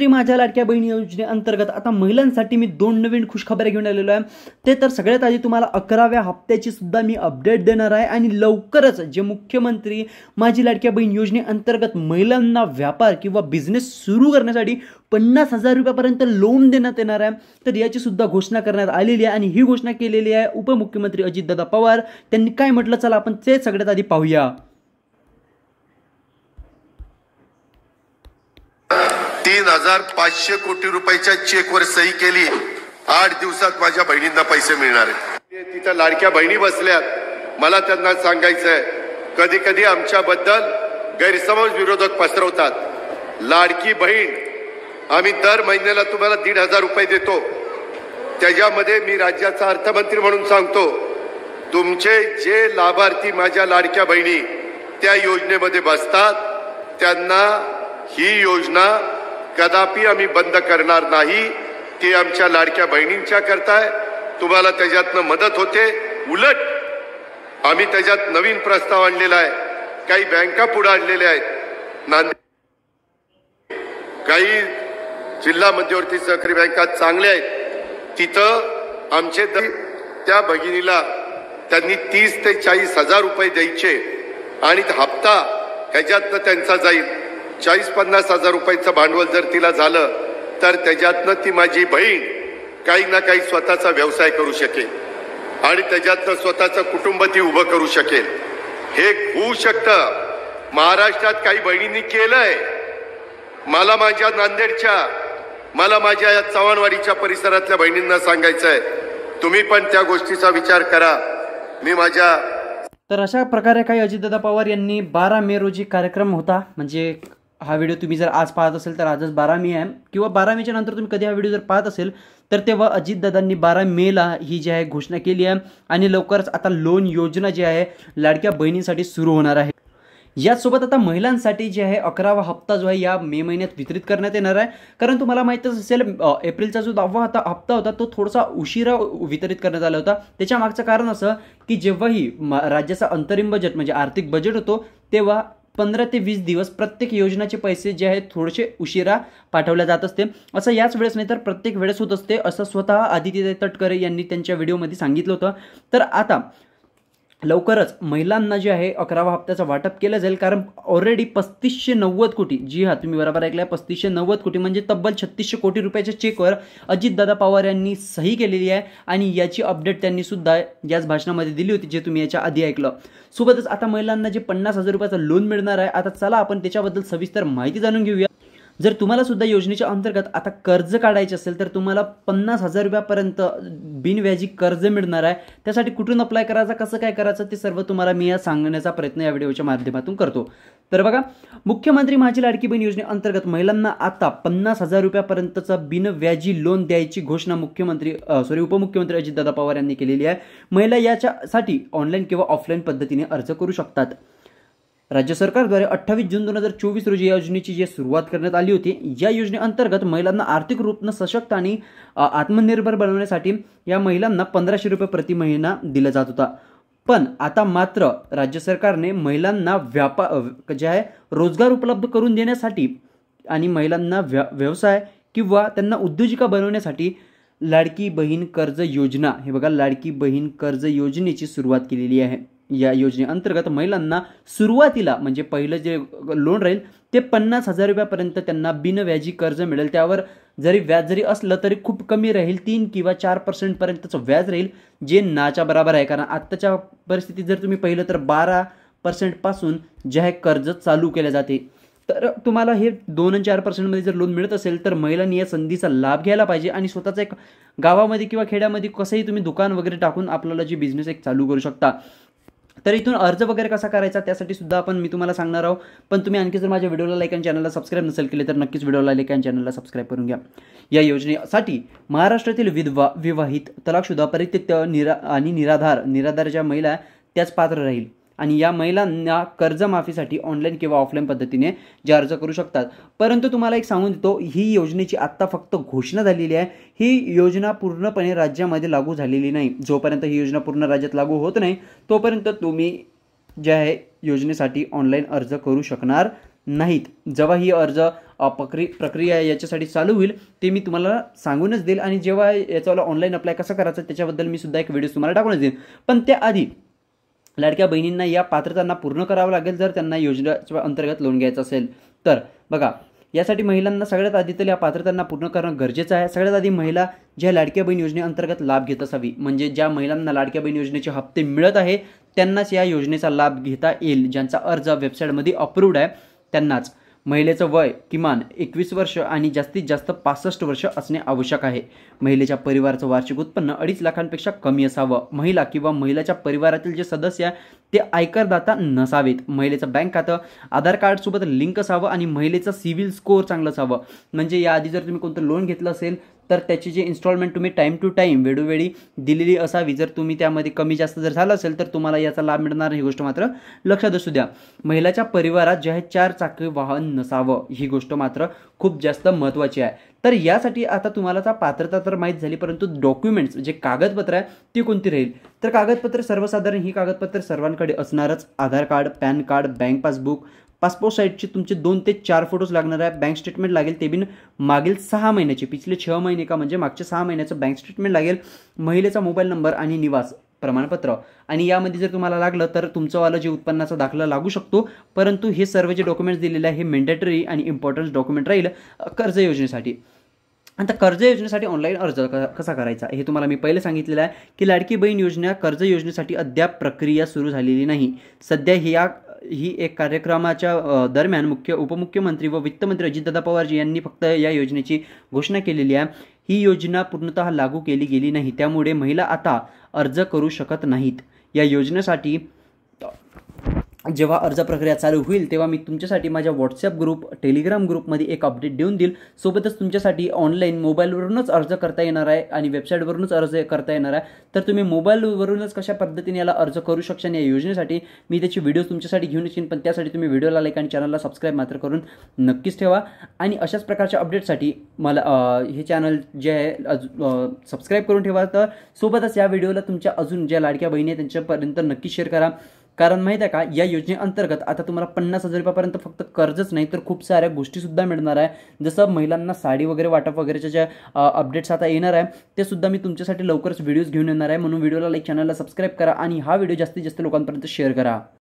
माझ्या लाडक्या बहिणी योजनेअंतर्गत आता महिलांसाठी मी 2 नवीन खुशखबरी घेऊन आलेलो आहे। ते तर सगळ्यात आधी तुम्हाला 11व्या हप्त्याची सुद्धा मी अपडेट देणार आहे आणि लवकरच जे मुख्यमंत्री माझी लाडक्या बहीण योजनेअंतर्गत महिलांना व्यापार किंवा बिझनेस सुरू करण्यासाठी 50,000 रुपयापर्यंत लोन देण्यात येणार आहे, तर याची सुद्धा घोषणा करण्यात आलेली आहे आणि ही घोषणा केलेली आहे उपमुख्यमंत्री अजितदादा पवार। त्यांनी काय म्हटलं चला आपण ते सगळ्यात आधी पाहूया। 3,500 कोटी रुपयाच्या चेकवर सही केली। 8 दिवसात माझ्या बहिणींना पैसे मिळणार आहेत। तिथं लाडक्या बहिणी बसल्यात, मला त्यांना सांगायचंय, कधी कधी आमच्याबद्दल गैरसमज विरोधक पसरवतात। लाडकी बहीण आम्ही दर महिन्याला तुम्हाला 1,500 रुपये देतो, त्याच्यामध्ये मी राज्याचा अर्थमंत्री म्हणून सांगतो, तुमचे जे लाभार्थी माझ्या लाडक्या बहिणी त्या योजनेमध्ये बसतात त्यांना ही योजना कदापि आम्ही बंद करणार नाही। ती आमच्या लाडक्या बहिणींच्या करताय, तुम्हाला त्याच्यातनं मदत होते। उलट आम्ही त्याच्यात नवीन प्रस्ताव आणलेला आहे, काही बँका पुढे आणलेल्या आहेत। नांदेड काही जिल्हा मध्यवर्ती सहकारी बँका चांगल्या आहेत, तिथं आमचे त्या भगिनीला त्यांनी 30 ते 40,000 रुपये द्यायचे आणि हप्ता ह्याच्यातनं त्यांचा जाईल। 40-50 हजार रुपयाचं भांडवल जर तिला झालं तर त्याच्यातनं ती माझी बहीण काही ना काही स्वतःचा व्यवसाय करू शकेल आणि त्याच्यातनं स्वतःचं कुटुंब ती उभं करू शकेल। हे होऊ शकतं। महाराष्ट्रात काही बहिणींनी केलंय। मला माझ्या नांदेडच्या, मला माझ्या या चव्हाणवाडीच्या परिसरातल्या बहिणींना सांगायचंय, तुम्ही पण त्या गोष्टीचा विचार करा। मी माझ्या तर अशा प्रकारे काही अजितदादा पवार यांनी 12 मे रोजी कार्यक्रम होता, म्हणजे हा व्हिडिओ तुम्ही जर आज पाहत असेल तर आजच 12 मे आहे किंवा 12 मेच्या नंतर तुम्ही कधी हा व्हिडिओ जर पाहत असेल तर तेव्हा अजितदादांनी 12 मेला ही जी आहे घोषणा केली आहे आणि लवकरच आता लोन योजना जी आहे लाडक्या बहिणींसाठी सुरू होणार आहे। यासोबत आता महिलांसाठी जे आहे 11वा हप्ता जो आहे या मे महिन्यात वितरित करण्यात येणार आहे, कारण तुम्हाला माहितीच असेल एप्रिलचा जो 10वा हप्ता होता तो थोडासा उशिरा वितरित करण्यात आला होता। त्याच्या मागचं कारण असं की जेव्हाही राज्याचा अंतरिम बजेट म्हणजे आर्थिक बजेट होतो तेव्हा 15 ते 20 दिवस प्रत्येक योजनाचे पैसे जे आहेत थोडेसे उशिरा पाठवले जात असते। असं याच वेळेस नाही तर प्रत्येक वेळेस होत असते, असं स्वतः आदित्य तटकरे यांनी त्यांच्या व्हिडिओमध्ये सांगितलं होतं। तर आता लवकरच महिलांना जे आहे 11वा हप्त्याचं वाटप केलं जाईल, कारण ऑलरेडी 3590 कोटी, जी हा तुम्ही बरोबर ऐकलाय, 3590 कोटी म्हणजे तब्बल 3600 कोटी रुपयाच्या चेकवर अजितदादा पवार यांनी सही केलेली आहे आणि याची अपडेट त्यांनी सुद्धा याच भाषणामध्ये दिली होती जे तुम्ही याच्या आधी ऐकलं। सोबतच आता महिलांना जे 50,000 रुपयाचं लोन मिळणार आहे, आता चला आपण त्याच्याबद्दल सविस्तर माहिती जाणून घेऊया। जर तुम्हाला सुद्धा योजनेच्या अंतर्गत आता कर्ज काढायचे असेल तर तुम्हाला 50,000 रुपयापर्यंत बिनव्याजी कर्ज मिळणार आहे। त्यासाठी कुठून अप्लाय करायचं, कसं काय करायचं ते सर्व तुम्हाला मी या सांगण्याचा प्रयत्न या व्हिडिओच्या माध्यमातून करतो। तर बघा, मुख्यमंत्री माझी लाडकी बहीण योजनेअंतर्गत महिलांना आता 50,000 रुपयापर्यंतचं बिनव्याजी लोन द्यायची घोषणा उपमुख्यमंत्री अजितदादा पवार यांनी केलेली आहे। महिला याच्यासाठी ऑनलाईन किंवा ऑफलाईन पद्धतीने अर्ज करू शकतात। राज्य सरकारद्वारे 28 जून 2024 रोजी या योजनेची जी सुरुवात करण्यात आली होती। या योजनेअंतर्गत महिलांना आर्थिक रूपाने सशक्त आणि आत्मनिर्भर बनवण्यासाठी या महिलांना 1,500 रुपये प्रति महिना दिला जात होता। पण आता मात्र राज्य सरकारने महिलांना जे आहे रोजगार उपलब्ध करून देण्यासाठी आणि महिलांना व्यवसाय किंवा त्यांना उद्योजिका बनवण्यासाठी लाडकी बहीण कर्ज योजना, हे बघा, लाडकी बहीण कर्ज योजनेची सुरुवात केलेली आहे। या योजनेअंतर्गत महिलांना सुरुवातीला म्हणजे पहिलं जे लोन राहील ते 50,000 रुपयापर्यंत त्यांना बिनव्याजी कर्ज मिळेल। त्यावर जरी व्याज जरी असलं तरी खूप कमी राहील, 3 किंवा 4% पर्यंतचं व्याज राहील, जे नाच्या बरोबर आहे। कारण आत्ताच्या परिस्थितीत जर तुम्ही पाहिलं तर 12% पासून जे आहे कर्ज चालू केले जाते। तर तुम्हाला हे 2 आणि 4% मध्ये जर लोन मिळत असेल तर महिलांनी या संधीचा लाभ घ्यायला पाहिजे आणि स्वतःचा एक गावामध्ये किंवा खेड्यामध्ये कसंही तुम्ही दुकान वगैरे टाकून आपल्याला जी बिझनेस एक चालू करू शकता। तर इथून अर्ज वगैरे कसा करायचा त्यासाठी सुद्धा मी तुम्हाला सांगणार आहोत। पण तुम्ही आणखी जर माझ्या व्हिडिओला लाईक आणि चॅनलला सबस्क्राईब नसेल केले तर नक्कीच व्हिडिओला लाईक आणि चॅनलला सबस्क्राईब करून घ्या। या योजनेसाठी महाराष्ट्रातील विधवा, विवाहित, तलाकशुदा, परित्यक्त आणि निराधार ज्या महिला त्याच पात्र राहील आणि या महिलांना कर्जमाफीसाठी ऑनलाईन किंवा ऑफलाईन पद्धतीने जे अर्ज करू शकतात। परंतु तुम्हाला एक सांगून देतो, ही योजनेची आत्ता फक्त घोषणा झालेली आहे। ही योजना पूर्णपणे राज्यामध्ये लागू झालेली नाही। जोपर्यंत ही योजना पूर्ण राज्यात लागू होत नाही तोपर्यंत तुम्ही जे आहे योजनेसाठी ऑनलाईन अर्ज करू शकणार नाहीत. जेव्हा ही अर्ज प्रक्रिया याच्यासाठी चालू होईल ते मी तुम्हाला सांगूनच देईल, आणि जेव्हा याच्याला ऑनलाईन अप्लाय कसं करायचं त्याच्याबद्दल मी सुद्धा एक व्हिडिओ तुम्हाला टाकूनच देईल. पण त्याआधी लाडक्या बहिणींना या पात्रतांना पूर्ण करावं लागेल जर त्यांना योजनेच्या अंतर्गत लोन घ्यायचं असेल तर. बघा, यासाठी महिलांना सगळ्यात आधी तर या पात्रतांना पूर्ण करणं गरजेचं आहे. सगळ्यात आधी महिला ज्या लाडक्या बहीण योजनेअंतर्गत लाभ घेत असावी, म्हणजे ज्या महिलांना लाडक्या बहीण योजनेचे हप्ते मिळत आहे त्यांनाच या योजनेचा लाभ घेता येईल. ज्यांचा अर्ज वेबसाईटमध्ये अप्रूव्ड आहे त्यांनाच. महिलेचं वय किमान 21 वर्ष आणि जास्तीत जास्त 65 वर्ष असणे आवश्यक आहे. महिलेच्या परिवाराचं वार्षिक उत्पन्न 2.5 लाखांपेक्षा कमी असावं. महिला किंवा महिलाच्या परिवारातील जे सदस्य ते आयकरदाता नसावेत. महिलेचं बँक खातं आधार कार्डसोबत लिंक असावं आणि महिलेचं सिव्हिल स्कोअर चांगलं असावं. म्हणजे याआधी जर तुम्ही कोणतं लोन घेतलं असेल तर त्याची जी इन्स्टॉलमेंट तुम्ही टाईम टू टाईम वेळोवेळी दिलेली असावी. जर तुम्ही त्यामध्ये कमी जास्त जर झालं असेल तर तुम्हाला याचा लाभ मिळणार, ही गोष्ट मात्र लक्षात असू द्या. महिलाच्या परिवारात जे आहे 4 चाकी वाहन नसावं, ही गोष्ट मात्र खूप जास्त महत्त्वाची आहे. तर यासाठी आता तुम्हाला पात्रता तर माहीत झाली, परंतु डॉक्युमेंट्स जे कागदपत्र आहे ती कोणती राहील. तर कागदपत्र सर्वसाधारण ही कागदपत्र सर्वांकडे असणारच. Aadhaar card, PAN card, bank passbook, passport साईजचे तुमचे 2 ते 4 फोटोज लागणार आहे. बँक स्टेटमेंट लागेल, ते बिन मागील 6 महिन्याचे, पिछले 6 महिने का म्हणजे मागच्या 6 महिन्याचं बँक स्टेटमेंट लागेल. महिलेचा मोबाईल नंबर आणि निवास प्रमाणपत्र, आणि यामध्ये जर तुम्हाला लागलं तर तुमचंवालं जे उत्पन्नाचा दाखला लागू शकतो. परंतु हे सर्व जे डॉक्युमेंट्स दिलेले आहे हे मॅन्डेटरी आणि इम्पॉर्टन्स डॉक्युमेंट राहील कर्ज योजनेसाठी. आता कर्ज योजनेसाठी ऑनलाईन अर्ज कसा करायचा हे तुम्हाला मी पहिले सांगितलेलं आहे की लाडकी बहीण योजना कर्ज योजनेसाठी अद्याप प्रक्रिया सुरू झालेली नाही. सध्या ही एक कार्यक्रमाच्या दरम्यान उपमुख्यमंत्री व वित्तमंत्री अजितदादा पवारजी यांनी फक्त या योजनेची घोषणा केलेली आहे. ही योजना पूर्णतः लागू केली गेली नाही, त्यामुळे महिला आता अर्ज करू शकत नाहीत. या योजनेसाठी जेव्हा अर्ज प्रक्रिया चालू होईल तेव्हा मी तुमच्यासाठी माझ्या व्हॉट्सअप ग्रुप, टेलिग्राम ग्रुपमध्ये एक अपडेट देऊन देईल. सोबतच तुमच्यासाठी ऑनलाईन मोबाईलवरूनच अर्ज करता येणार आहे आणि वेबसाईटवरूनच अर्ज करता येणार आहे. तर तुम्ही मोबाईलवरूनच कशा पद्धतीने याला अर्ज करू शकता या योजनेसाठी मी त्याची व्हिडिओ तुमच्यासाठी घेऊन येईन. पण त्यासाठी तुम्ही व्हिडिओला लाईक आणि चॅनलला सबस्क्राईब मात्र करून नक्कीच ठेवा. आणि अशाच प्रकारच्या अपडेटसाठी मला हे चॅनल जे आहे सबस्क्राईब करून ठेवा. तर सोबतच या व्हिडिओला तुमच्या अजून ज्या लाडक्या बहिणी आहेत त्यांच्यापर्यंत नक्की शेअर करा. कारण माहीत आहे का, या योजनेअंतर्गत आता तुम्हाला 50,000 रुपयापर्यंत फक्त कर्जच नाही तर खूप साऱ्या गोष्टीसुद्धा मिळणार आहे. जसं महिलांना साडी वगैरे वाटप वगैरेच्या ज्या अपडेट्स आता येणार आहे ते सुद्धा मी तुमच्यासाठी लवकरच व्हिडिओज घेऊन येणार आहे. म्हणून व्हिडिओला लाईक, चॅनलला सबस्क्राईब करा आणि हा व्हिडिओ जास्तीत जास्त लोकांपर्यंत शेअर करा.